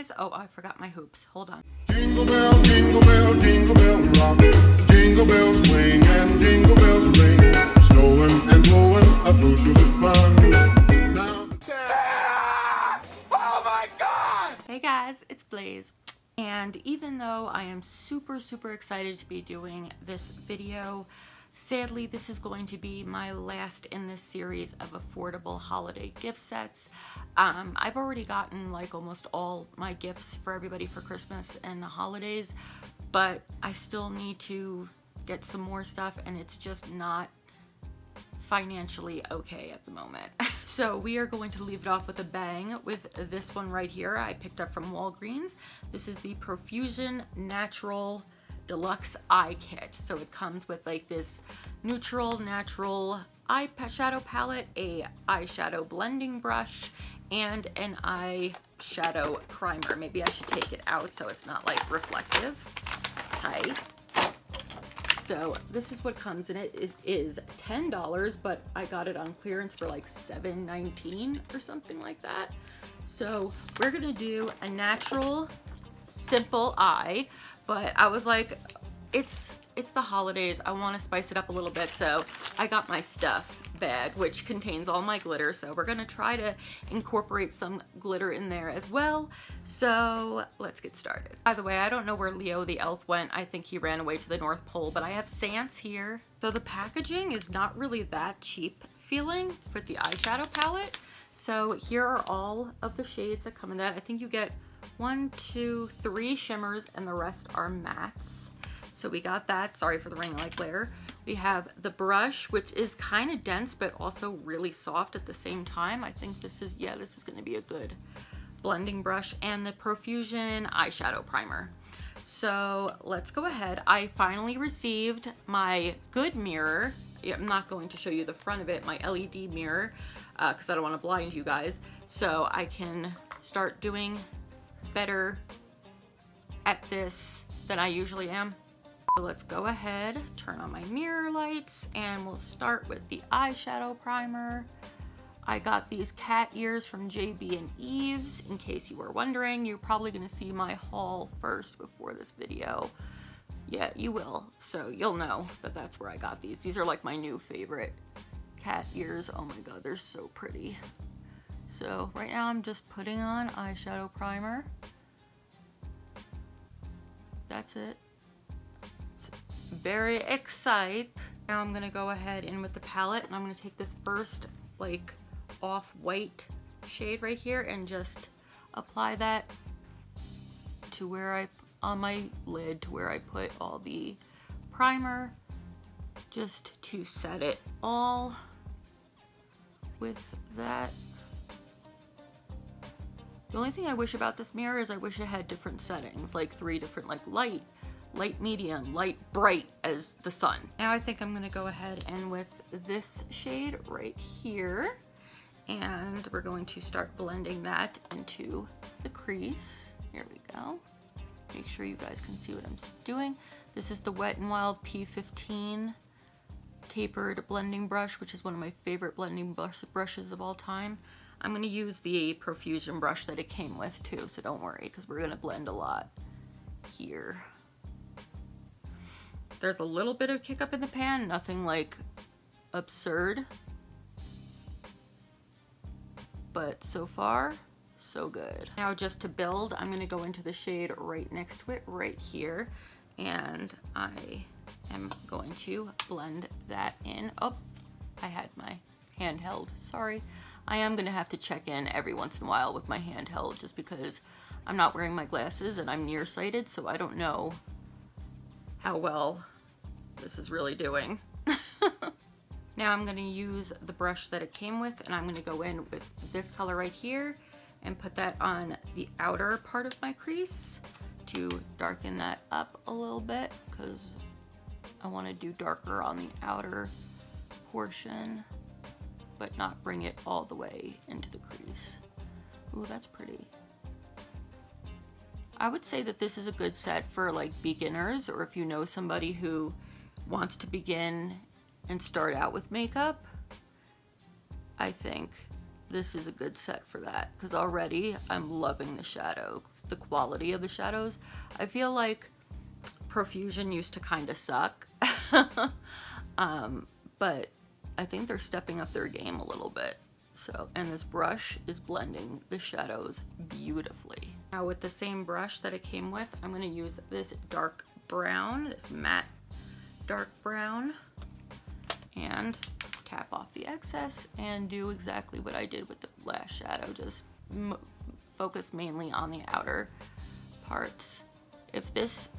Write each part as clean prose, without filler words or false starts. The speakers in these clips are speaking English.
guys. Oh, I forgot my hoops. Hold on. Jingle bell rock. Jingle bells swing and jingle bells ring. Snowing and blowing up bushels of fun. Now... Oh my God! Hey guys, it's Blaize. And even though I am super excited to be doing this video, sadly, this is going to be my last in this series of affordable holiday gift sets. I've already gotten like almost all my gifts for everybody for Christmas and the holidays, but I still need to get some more stuff, and it's just not financially okay at the moment. So we are going to leave it off with a bang with this one right here I picked up from Walgreens. This is the Profusion Natural Deluxe Eye Kit. So it comes with like this neutral natural eyeshadow palette, a eyeshadow blending brush, and an eyeshadow primer. Maybe I should take it out so it's not like reflective. Hi. So this is what comes in it. It is $10, but I got it on clearance for like $7.19 or something like that. So we're gonna do a natural, simple eye, but I was like, it's the holidays. I want to spice it up a little bit, so I got my stuff bag, which contains all my glitter. So we're gonna try to incorporate some glitter in there as well. So let's get started. By the way, I don't know where Leo the elf went. I think he ran away to the North Pole, but I have Sans here. So the packaging is not really that cheap feeling for the eyeshadow palette. So here are all of the shades that come in that. I think you get 1, 2, 3 shimmers and the rest are mattes. So we got that. Sorry for the ring light glare. We have the brush, which is kind of dense but also really soft at the same time. I think this is going to be a good blending brush, and the Profusion eyeshadow primer. So let's go ahead. I finally received my good mirror. I'm not going to show you the front of it, my LED mirror, because I don't want to blind you guys. So I can start doing better at this than I usually am. So let's go ahead, turn on my mirror lights, and we'll start with the eyeshadow primer. I got these cat ears from JB and Eve's. In case you were wondering, you're probably gonna see my haul first before this video. Yeah, you will. So you'll know that that's where I got these. These are like my new favorite cat ears. Oh my God, they're so pretty. So right now I'm just putting on eyeshadow primer. That's it. Very excited. Now I'm gonna go ahead in with the palette, and I'm gonna take this first like off-white shade right here and just apply that to where on my lid, to where I put all the primer, just to set it all with that. The only thing I wish about this mirror is I wish it had different settings, like 3 different, like light, medium, light, bright as the sun. Now I think I'm gonna go ahead and with this shade right here, and we're going to start blending that into the crease. Here we go. Make sure you guys can see what I'm doing. This is the Wet n Wild P15 tapered blending brush, which is one of my favorite blending brushes of all time. I'm gonna use the Profusion brush that it came with too, so don't worry, because we're gonna blend a lot here. There's a little bit of kick up in the pan, nothing like absurd, but so far, so good. Now just to build, I'm gonna go into the shade right next to it, right here, and I am going to blend that in. Oh, I had my handheld, sorry. I am gonna have to check in every once in a while with my handheld just because I'm not wearing my glasses and I'm nearsighted, so I don't know how well this is really doing. Now I'm gonna use the brush that it came with, and I'm gonna go in with this color right here and put that on the outer part of my crease to darken that up a little bit, because I want to do darker on the outer portion, but not bring it all the way into the crease. Ooh, that's pretty. I would say that this is a good set for like beginners, or if you know somebody who wants to begin and start out with makeup. I think this is a good set for that, because already I'm loving the shadow, the quality of the shadows. I feel like Profusion used to kind of suck, but I think they're stepping up their game a little bit. So, and this brush is blending the shadows beautifully. Now with the same brush that it came with, I'm going to use this dark brown, this matte dark brown, and tap off the excess and do exactly what I did with the last shadow. Just focus mainly on the outer parts. If this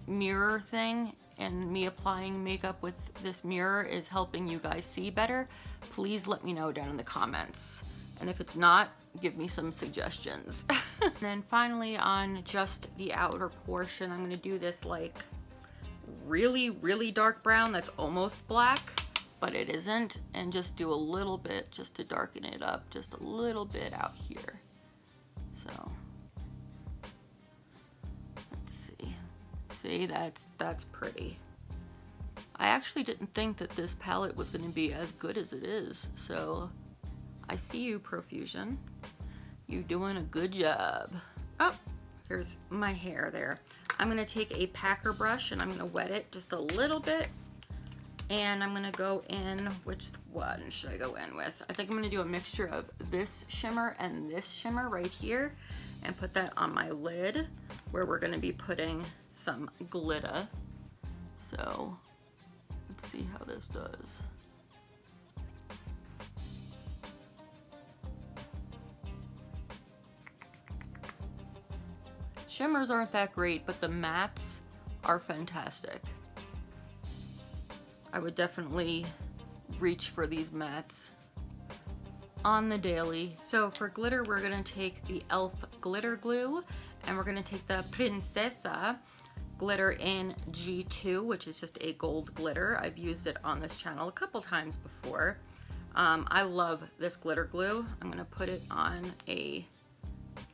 mirror thing and me applying makeup with this mirror is helping you guys see better, please let me know down in the comments. And if it's not, give me some suggestions. And then finally on just the outer portion, I'm gonna do this like really, really dark brown that's almost black, but it isn't, and just do a little bit just to darken it up, just a little bit out here. So, let's see. See, that's pretty. I actually didn't think that this palette was going to be as good as it is, so I see you, Profusion. You're doing a good job. Oh, here's my hair there. I'm going to take a packer brush and I'm going to wet it just a little bit, and I'm going to go in, which one should I go in with? I think I'm going to do a mixture of this shimmer and this shimmer right here, and put that on my lid where we're going to be putting some glitter. So let's see how this does. Shimmers aren't that great, but the mattes are fantastic. I would definitely reach for these mattes on the daily. So for glitter, we're gonna take the e.l.f. glitter glue, and we're gonna take the Princesa glitter in G2, which is just a gold glitter. I've used it on this channel a couple times before. I love this glitter glue. I'm gonna put it on a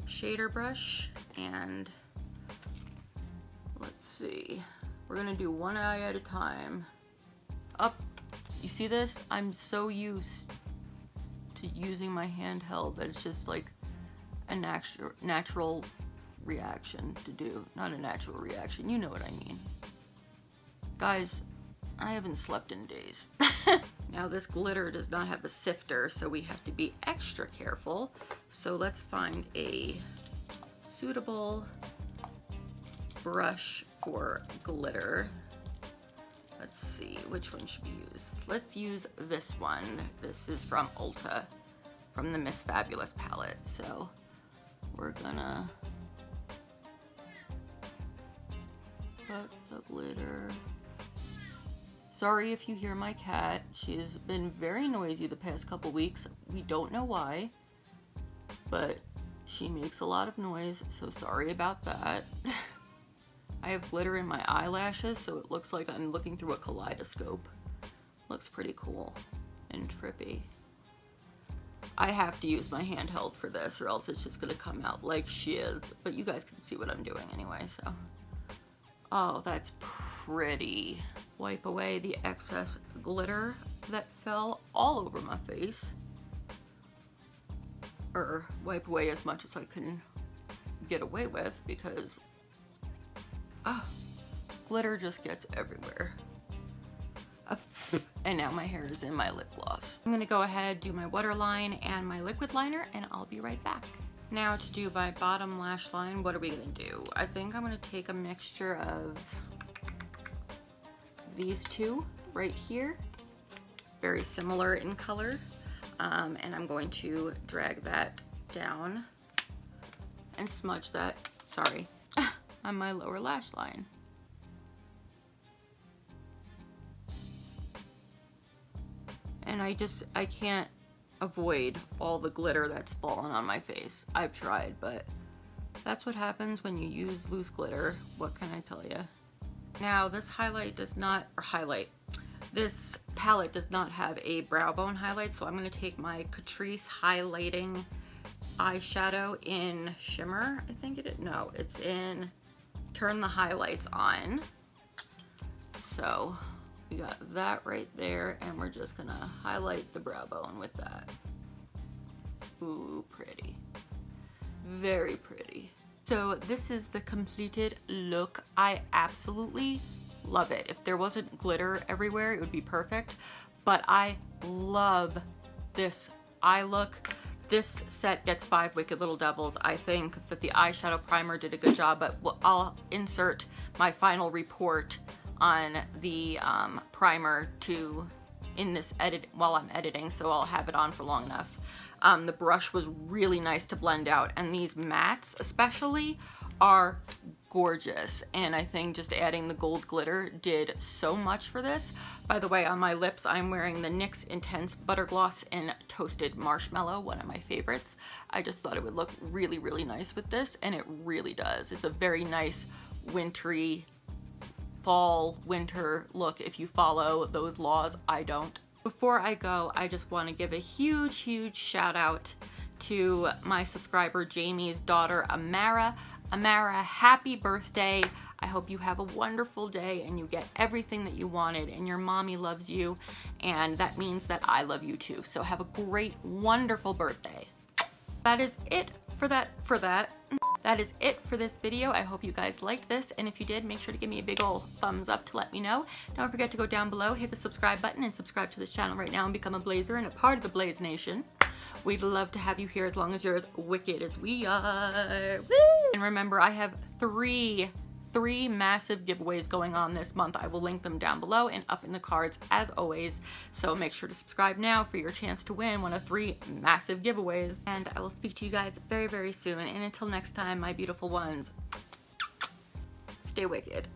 shader brush, and let's see. We're gonna do one eye at a time. Up, you see this? I'm so used to using my handheld that it's just like a natural reaction to do. Not a natural reaction, you know what I mean. Guys, I haven't slept in days. Now this glitter does not have a sifter, so we have to be extra careful. So let's find a suitable brush for glitter. Let's see, which one should we use? Let's use this one. This is from Ulta, from the Miss Fabulous palette. So we're gonna put the glitter. Sorry if you hear my cat. She's been very noisy the past couple weeks. We don't know why, but she makes a lot of noise, so sorry about that. I have glitter in my eyelashes, so it looks like I'm looking through a kaleidoscope. Looks pretty cool and trippy. I have to use my handheld for this, or else it's just gonna come out like shiz, but you guys can see what I'm doing anyway, so. Oh, that's pretty. Wipe away the excess glitter that fell all over my face. Or wipe away as much as I can get away with, because glitter just gets everywhere. And now my hair is in my lip gloss. I'm gonna go ahead, do my waterline and my liquid liner, and I'll be right back. Now to do my bottom lash line, what are we gonna do? I think I'm gonna take a mixture of these two right here, very similar in color, and I'm going to drag that down and smudge that, sorry, on my lower lash line. And I can't avoid all the glitter that's fallen on my face. I've tried, but that's what happens when you use loose glitter. What can I tell you? Now this this palette does not have a brow bone highlight, so I'm gonna take my Catrice highlighting eyeshadow in shimmer. I think it is, no, it's in Turn the Highlights On. So we got that right there, and we're just gonna highlight the brow bone with that. Ooh, pretty. Very pretty. So this is the completed look. I absolutely love it. If there wasn't glitter everywhere, it would be perfect. But I love this eye look. This set gets 5 Wicked Little Devils. I think that the eyeshadow primer did a good job, but I'll insert my final report on the primer in this edit while I'm editing, so I'll have it on for long enough. The brush was really nice to blend out, and these mattes especially are gorgeous, and I think just adding the gold glitter did so much for this. By the way, on my lips I'm wearing the NYX Intense Butter Gloss in Toasted Marshmallow, one of my favorites. I just thought it would look really, really nice with this, and it really does. It's a very nice wintry, fall, winter look if you follow those laws. I don't. Before I go, I just want to give a huge, huge shout out to my subscriber Jamie's daughter Amara. Amara, happy birthday. I hope you have a wonderful day and you get everything that you wanted, and your mommy loves you, and that means that I love you too. So have a great, wonderful birthday. That is it for that. That is it for this video. I hope you guys liked this, and if you did, make sure to give me a big ol' thumbs up to let me know. Don't forget to go down below, hit the subscribe button, and subscribe to this channel right now and become a Blaizer and a part of the Blaize Nation. We'd love to have you here as long as you're as wicked as we are. Woo! And remember, I have three massive giveaways going on this month. I will link them down below and up in the cards as always. So make sure to subscribe now for your chance to win one of 3 massive giveaways. And I will speak to you guys very, very soon. And until next time, my beautiful ones, stay wicked.